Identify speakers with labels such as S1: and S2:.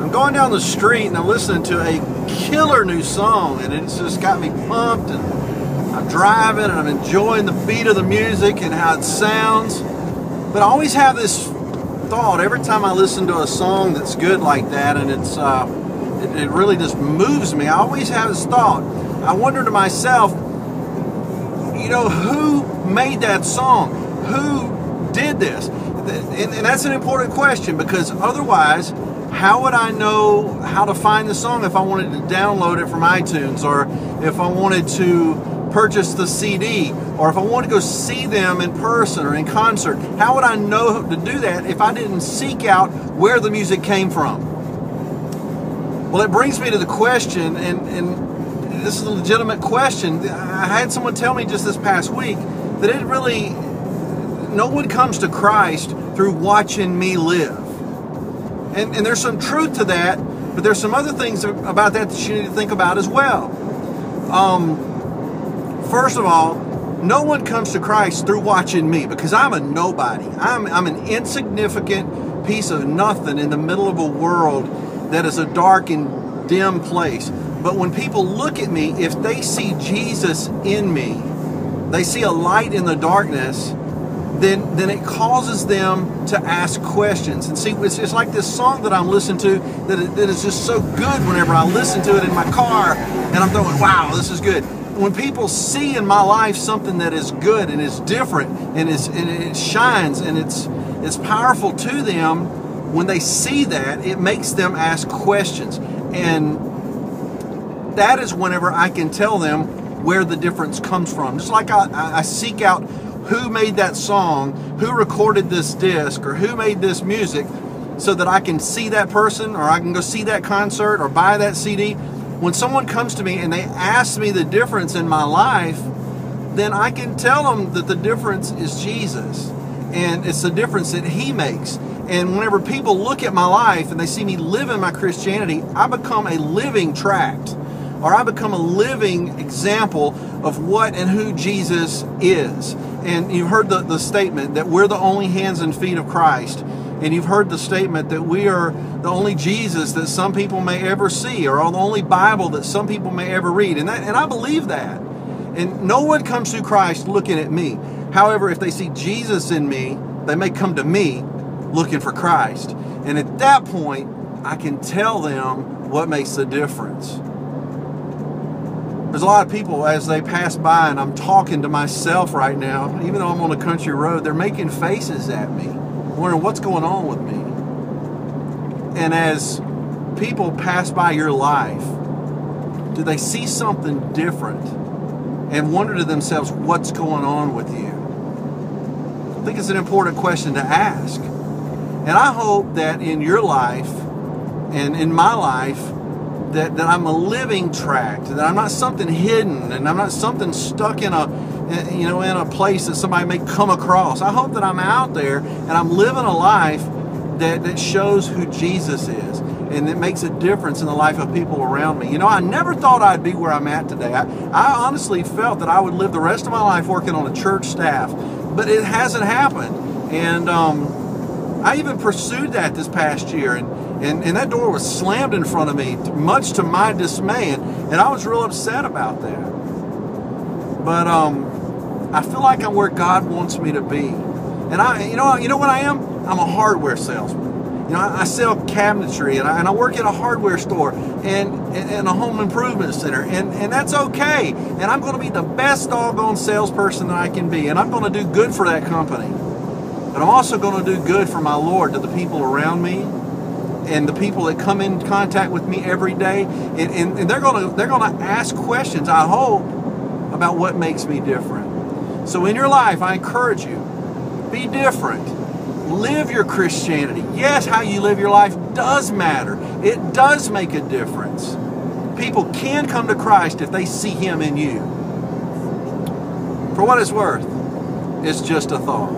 S1: I'm going down the street and I'm listening to a killer new song, and it's just got me pumped, and I'm driving and I'm enjoying the beat of the music and how it sounds. But I always have this thought every time I listen to a song that's good like that, and it really just moves me. I always have this thought. I wonder to myself, who made that song? Who did this? And that's an important question, because otherwise, how would I know how to find the song if I wanted to download it from iTunes, or if I wanted to purchase the CD, or if I wanted to go see them in person or in concert? How would I know to do that if I didn't seek out where the music came from? Well, it brings me to the question, and this is a legitimate question. I had someone tell me just this past week that no one comes to Christ through watching me live. And there's some truth to that, but there's some other things about that you need to think about as well. First of all, no one comes to Christ through watching me, because I'm a nobody. I'm an insignificant piece of nothing in the middle of a world that is a dark and dim place. But when people look at me, if they see Jesus in me, they see a light in the darkness, then it causes them to ask questions. And see, it's like this song that I'm listening to that is just so good whenever I listen to it in my car, and I'm thinking, wow, this is good. When people see in my life something that is good and is different and it shines and it's powerful to them, when they see that, it makes them ask questions. And that is whenever I can tell them where the difference comes from. Just like I seek out who made that song, who recorded this disc, or who made this music, so that I can see that person, or I can go see that concert or buy that CD. When someone comes to me and they ask me the difference in my life, then I can tell them that the difference is Jesus, and it's the difference that He makes. And whenever people look at my life and they see me live in my Christianity, I become a living tract, or I become a living example of what and who Jesus is. And you've heard the statement that we're the only hands and feet of Christ. And you've heard the statement that we are the only Jesus that some people may ever see, or the only Bible that some people may ever read. And I believe that. And no one comes to Christ looking at me. However, if they see Jesus in me, they may come to me looking for Christ. And at that point, I can tell them what makes the difference. There's a lot of people, as they pass by, and I'm talking to myself right now, even though I'm on a country road, they're making faces at me, wondering what's going on with me. And as people pass by your life, do they see something different and wonder to themselves what's going on with you? I think it's an important question to ask. And I hope that in your life and in my life, that I'm a living tract, that I'm not something hidden, and I'm not something stuck in a place that somebody may come across. I hope that I'm out there and I'm living a life that shows who Jesus is, and it makes a difference in the life of people around me. I never thought I'd be where I'm at today. I honestly felt that I would live the rest of my life working on a church staff, but it hasn't happened. And I even pursued that this past year, and that door was slammed in front of me, much to my dismay, and I was real upset about that. But I feel like I'm where God wants me to be. And you know what I am? I'm a hardware salesman. I sell cabinetry, and I work at a hardware store and a home improvement center, and that's okay. And I'm going to be the best doggone salesperson that I can be, and I'm going to do good for that company. But I'm also going to do good for my Lord to the people around me, and the people that come in contact with me every day, and they're going to ask questions, I hope, about what makes me different. So in your life, I encourage you, be different. Live your Christianity. Yes, how you live your life does matter. It does make a difference. People can come to Christ if they see Him in you. For what it's worth, it's just a thought.